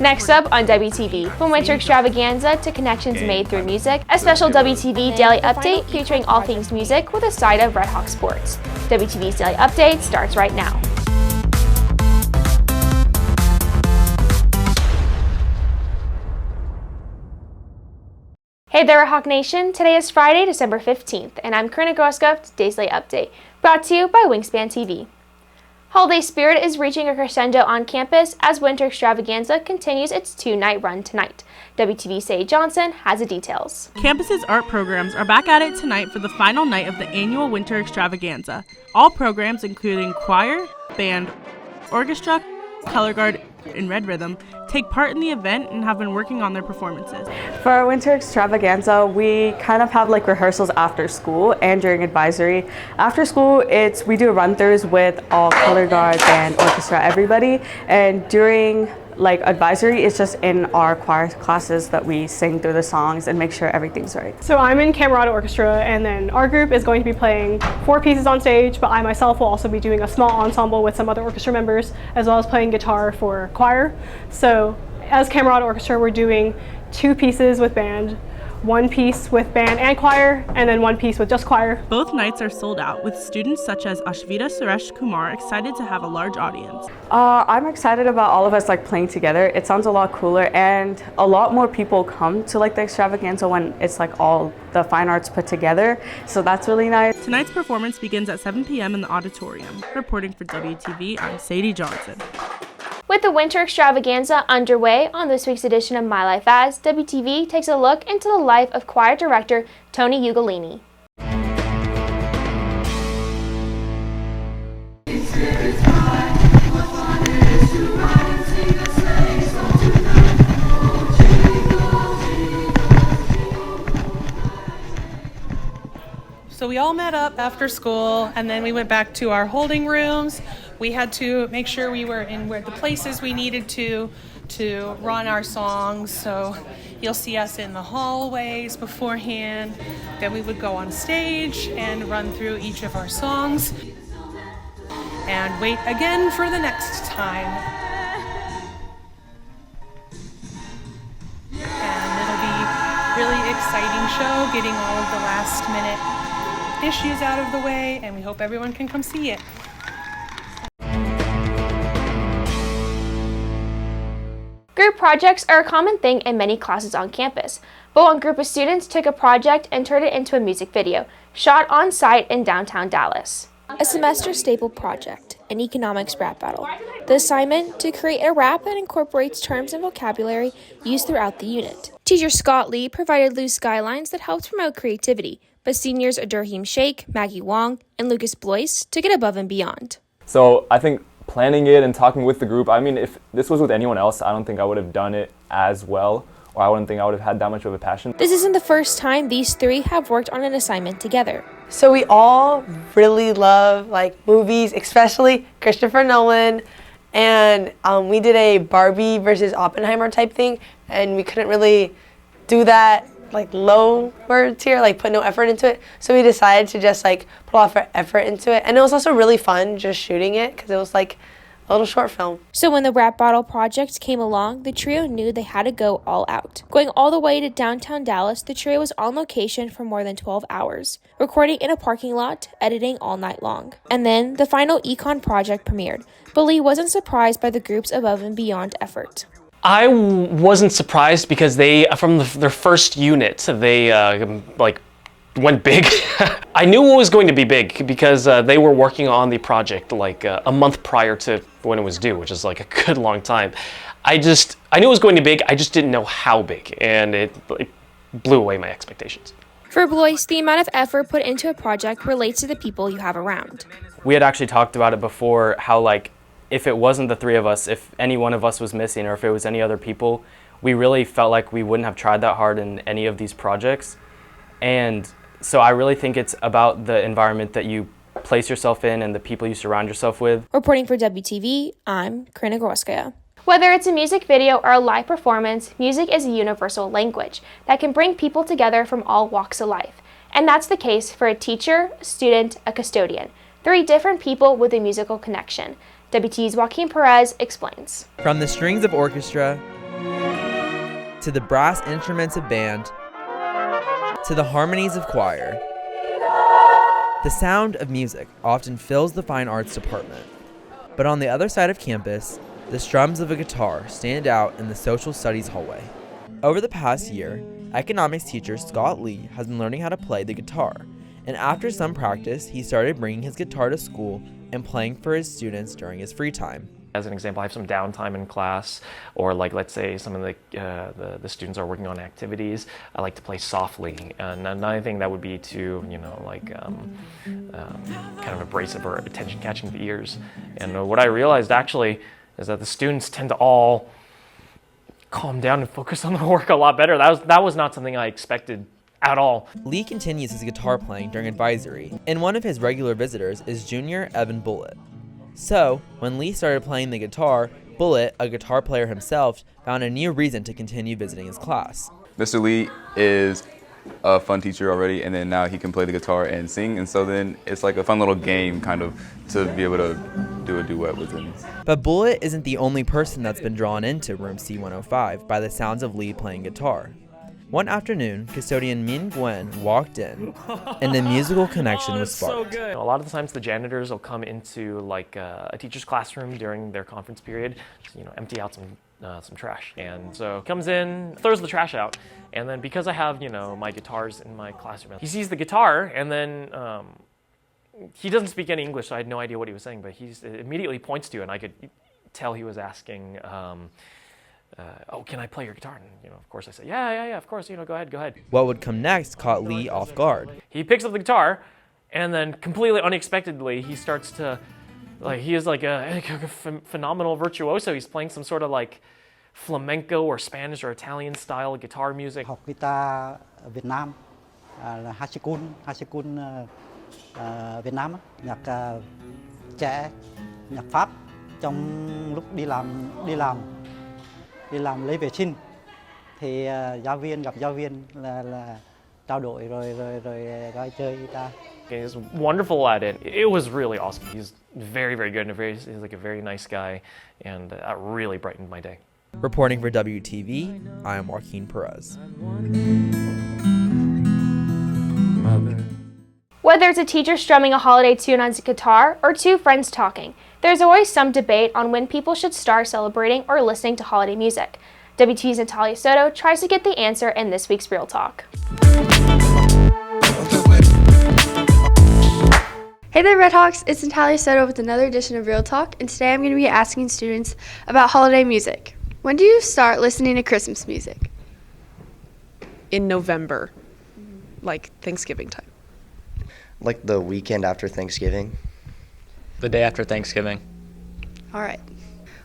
Next up on WTV, from Winter Extravaganza to connections made through music, a special WTV Daily Update featuring all things music with a side of Redhawks sports. WTV's Daily Update starts right now. Hey there, Hawk Nation. Today is Friday, December 15th, and I'm Karina Groskov with today's Daily Update, brought to you by Wingspan TV. Holiday spirit is reaching a crescendo on campus as Winter Extravaganza continues its two-night run tonight. WTV's Sadie Johnson has the details. Campus's art programs are back at it tonight for the final night of the annual Winter Extravaganza. All programs, including choir, band, orchestra, color guard, and Red Rhythm, take part in the event and have been working on their performances. For our Winter Extravaganza, we kind of have like rehearsals after school and during advisory. After school, we do run-throughs with all color guard, band, orchestra, everybody, and during like advisory, it's just in our choir classes that we sing through the songs and make sure everything's right. So I'm in Camerata Orchestra, and then our group is going to be playing 4 pieces on stage, but I myself will also be doing a small ensemble with some other orchestra members, as well as playing guitar for choir. So as Camerata Orchestra, we're doing 2 pieces with band, 1 piece with band and choir, and then 1 piece with just choir. Both nights are sold out, with students such as Ashvita Suresh Kumar excited to have a large audience. I'm excited about all of us like playing together. It sounds a lot cooler, and a lot more people come to like the extravaganza when it's like all the fine arts put together. So that's really nice. Tonight's performance begins at 7 p.m. in the auditorium. Reporting for WTV, I'm Sadie Johnson. With the Winter Extravaganza underway on this week's edition of My Life As, WTV takes a look into the life of choir director Tony Ugolini. So we all met up after school, and then we went back to our holding rooms. We had to make sure we were in where the places we needed to run our songs. So you'll see us in the hallways beforehand. Then we would go on stage and run through each of our songs and wait again for the next time. And it'll be a really exciting show, getting all of the last minute issues out of the way, and we hope everyone can come see it. Group projects are a common thing in many classes on campus, but one group of students took a project and turned it into a music video, shot on site in downtown Dallas. A semester staple project, an economics rap battle. The assignment, to create a rap that incorporates terms and vocabulary used throughout the unit. Teacher Scott Lee provided loose guidelines that helped promote creativity, but seniors Adurheem Sheikh, Maggie Wong, and Lucas Blois took it above and beyond. So I think planning it and talking with the group, I mean, if this was with anyone else, I don't think I would have done it as well, or I wouldn't think I would have had that much of a passion. This isn't the first time these 3 have worked on an assignment together. So we all really love like movies, especially Christopher Nolan, and we did a Barbie versus Oppenheimer type thing, and we couldn't really do that like low words here, like put no effort into it. So we decided to just like put a lot of effort into it. And it was also really fun just shooting it because it was like a little short film. So when the rap battle project came along, the trio knew they had to go all out. Going all the way to downtown Dallas, the trio was on location for more than 12 hours, recording in a parking lot, editing all night long. And then the final econ project premiered, but Lee wasn't surprised by the group's above and beyond effort. I wasn't surprised because from their first unit, they went big. I knew it was going to be big because they were working on the project like a month prior to when it was due, which is like a good long time. I knew it was going to be big, I just didn't know how big, and it blew away my expectations. For Blois, the amount of effort put into a project relates to the people you have around. We had actually talked about it before, how like if it wasn't the 3 of us, if any one of us was missing, or if it was any other people, we really felt like we wouldn't have tried that hard in any of these projects. And so I really think it's about the environment that you place yourself in and the people you surround yourself with. Reporting for WTV, I'm Karina Groskaya. Whether it's a music video or a live performance, music is a universal language that can bring people together from all walks of life. And that's the case for a teacher, a student, a custodian. 3 different people with a musical connection. WTV's Joaquin Perez explains. From the strings of orchestra to the brass instruments of band, to the harmonies of choir. The sound of music often fills the fine arts department. But on the other side of campus, the strums of a guitar stand out in the social studies hallway. Over the past year, economics teacher Scott Lee has been learning how to play the guitar, and after some practice, he started bringing his guitar to school and playing for his students during his free time. As an example, I have some downtime in class, or like let's say some of the students are working on activities. I like to play softly, and another thing that would be to kind of abrasive or attention-catching the ears. And what I realized actually is that the students tend to all calm down and focus on their work a lot better. That was not something I expected at all. Lee continues his guitar playing during advisory, and one of his regular visitors is junior Evan Bullitt. So, when Lee started playing the guitar, Bullitt, a guitar player himself, found a new reason to continue visiting his class. Mr. Lee is a fun teacher already, and then now he can play the guitar and sing, and so then it's like a fun little game kind of to be able to do a duet with him. But Bullitt isn't the only person that's been drawn into room C105 by the sounds of Lee playing guitar. One afternoon, custodian Min Gwen walked in, and a musical connection was sparked. A lot of the times the janitors will come into like a teacher's classroom during their conference period, empty out some trash. And so comes in, throws the trash out, and then because I have my guitars in my classroom, he sees the guitar, and then he doesn't speak any English, so I had no idea what he was saying, but he immediately points to it, and I could tell he was asking, oh, can I play your guitar? And of course I said, yeah, of course, go ahead. What would come next caught Lee off guard. He picks up the guitar, and then completely unexpectedly, he starts to, he is like a phenomenal virtuoso. He's playing some sort of like flamenco or Spanish or Italian style guitar music. Học guitar ở Việt Nam là Hachikun Việt Nam, nhạc trẻ, nhạc Pháp trong lúc đi làm lấy vệ sinh thì gặp giáo viên là trao đổi rồi gọi chơi guitar. He's wonderful at it. It was really awesome. He's very, very good and he's like a very nice guy, and that really brightened my day. Reporting for WTV, I am Joaquin Perez. Whether it's a teacher strumming a holiday tune on his guitar or two friends talking, there's always some debate on when people should start celebrating or listening to holiday music. WTV's Natalia Soto tries to get the answer in this week's Real Talk. Hey there, Redhawks. It's Natalia Soto with another edition of Real Talk, and today I'm going to be asking students about holiday music. When do you start listening to Christmas music? In November, like Thanksgiving time. Like the weekend after Thanksgiving. The day after Thanksgiving. All right.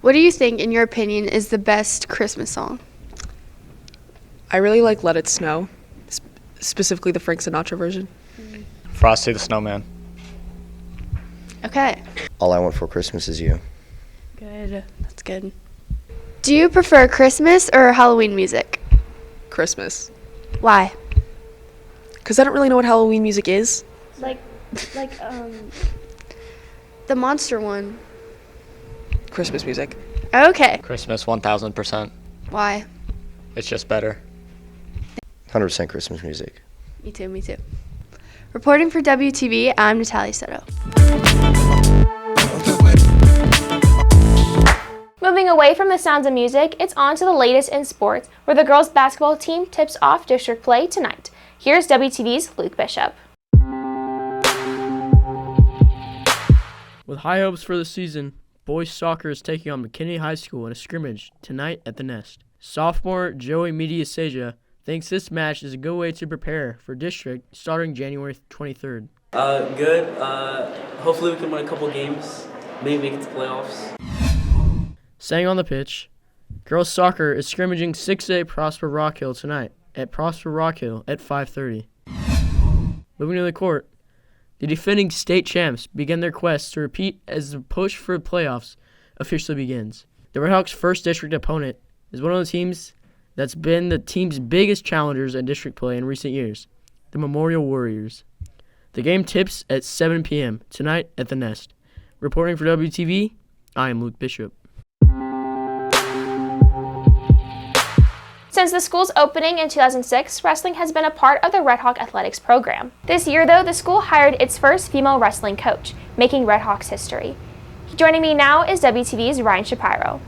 What do you think, in your opinion, is the best Christmas song? I really like Let It Snow, specifically the Frank Sinatra version. Frosty the Snowman. Okay. All I Want for Christmas Is You. Good. That's good. Do you prefer Christmas or Halloween music? Christmas. Why? Because I don't really know what Halloween music is. Like the monster one. Christmas music. Okay. Christmas 1000%. Why? It's just better. 100% Christmas music. Me too. Reporting for WTV, I'm Natalia Soto. Moving away from the sounds of music, it's on to the latest in sports, where the girls' basketball team tips off district play tonight. Here's WTV's Luke Bishop. With high hopes for the season, boys soccer is taking on McKinney High School in a scrimmage tonight at the Nest. Sophomore Joey Mediaseja thinks this match is a good way to prepare for district starting January 23rd. Good. Hopefully we can win a couple games, maybe make it to playoffs. Staying on the pitch, girls soccer is scrimmaging 6A Prosper Rock Hill tonight at Prosper Rock Hill at 5:30. Moving to the court, the defending state champs begin their quest to repeat as the push for the playoffs officially begins. The Redhawks' first district opponent is one of the teams that's been the team's biggest challengers in district play in recent years, the Memorial Warriors. The game tips at 7 p.m. tonight at the Nest. Reporting for WTV, I am Luke Bishop. Since the school's opening in 2006, wrestling has been a part of the Redhawk athletics program. This year, though, the school hired its first female wrestling coach, making Redhawks history. Joining me now is WTV's Ryan Shapiro.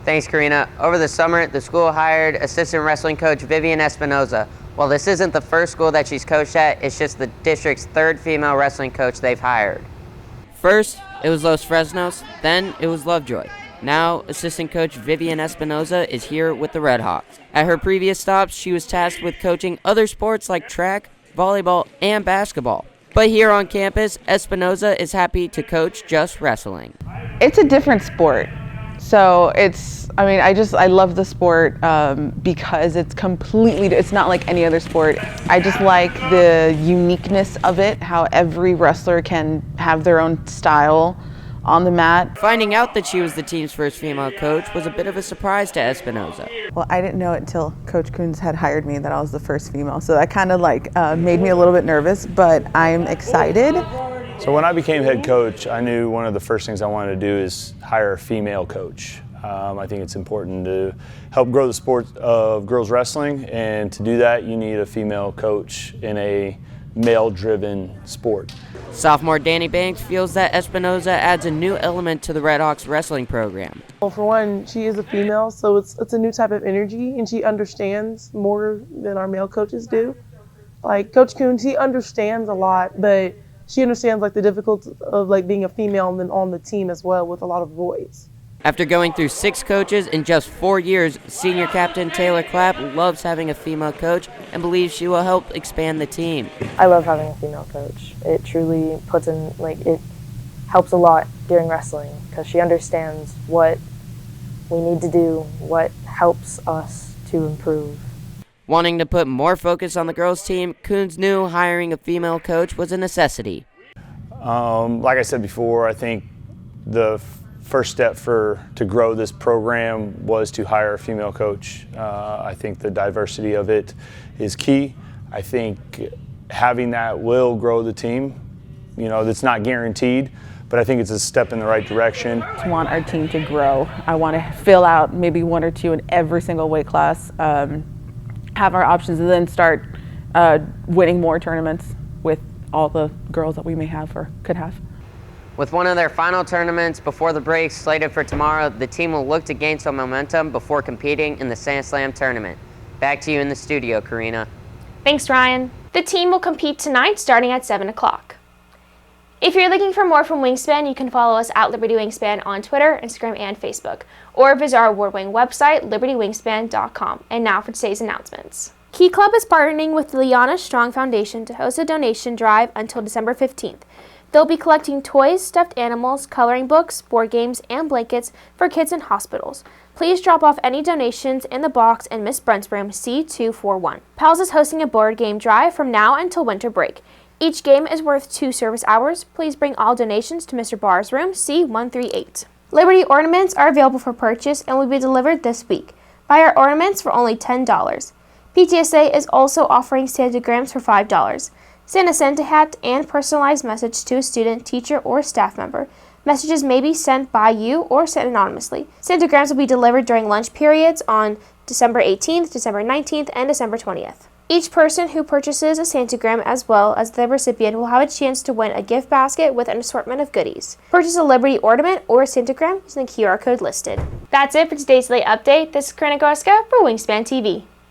Thanks, Karina. Over the summer, the school hired assistant wrestling coach Vivian Espinoza. While this isn't the first school that she's coached at, it's just the district's third female wrestling coach they've hired. First, it was Los Fresnos, then it was Lovejoy. Now, assistant coach Vivian Espinoza is here with the Redhawks. At her previous stops, she was tasked with coaching other sports like track, volleyball, and basketball. But here on campus, Espinoza is happy to coach just wrestling. It's a different sport. So I love the sport because it's not like any other sport. I just like the uniqueness of it, how every wrestler can have their own style on the mat. Finding out that she was the team's first female coach was a bit of a surprise to Espinoza. Well, I didn't know it until Coach Coons had hired me that I was the first female, so that kind of made me a little bit nervous, but I'm excited. So when I became head coach, I knew one of the first things I wanted to do is hire a female coach. I think it's important to help grow the sport of girls wrestling, and to do that you need a female coach in a male-driven sport. Sophomore Danny Banks feels that Espinoza adds a new element to the Redhawks wrestling program. Well, for one, she is a female, so it's a new type of energy, and she understands more than our male coaches do. Like Coach Coons, he understands a lot, but she understands the difficulty of being a female and then on the team as well with a lot of boys. After going through 6 coaches in just 4 years, senior captain Taylor Clapp loves having a female coach and believes she will help expand the team. I love having a female coach. It truly it helps a lot during wrestling because she understands what we need to do, what helps us to improve. Wanting to put more focus on the girls' team, Coons knew hiring a female coach was a necessity. Like I said before, I think the first step to grow this program was to hire a female coach. I think the diversity of it is key. I think having that will grow the team. That's not guaranteed, but I think it's a step in the right direction. I want our team to grow. I want to fill out maybe 1 or 2 in every single weight class, have our options, and then start winning more tournaments with all the girls that we may have or could have. With one of their final tournaments before the break slated for tomorrow, the team will look to gain some momentum before competing in the Sand Slam tournament. Back to you in the studio, Karina. Thanks, Ryan. The team will compete tonight starting at 7 o'clock. If you're looking for more from Wingspan, you can follow us at Liberty Wingspan on Twitter, Instagram, and Facebook, or visit our award-winning website, libertywingspan.com. And now for today's announcements. Key Club is partnering with the Liana Strong Foundation to host a donation drive until December 15th. They'll be collecting toys, stuffed animals, coloring books, board games, and blankets for kids in hospitals. Please drop off any donations in the box in Miss Brent's room C241. PALS is hosting a board game drive from now until winter break. Each game is worth 2 service hours. Please bring all donations to Mr. Barr's room C138. Liberty ornaments are available for purchase and will be delivered this week. Buy our ornaments for only $10. PTSA is also offering Santagrams for $5. Send a Santa hat and personalized message to a student, teacher, or staff member. Messages may be sent by you or sent anonymously. Santagrams will be delivered during lunch periods on December 18th, December 19th, and December 20th. Each person who purchases a Santagram as well as the recipient will have a chance to win a gift basket with an assortment of goodies. Purchase a Liberty ornament or a Santagram using the QR code listed. That's it for today's late update. This is Karina Gorska for Wingspan TV.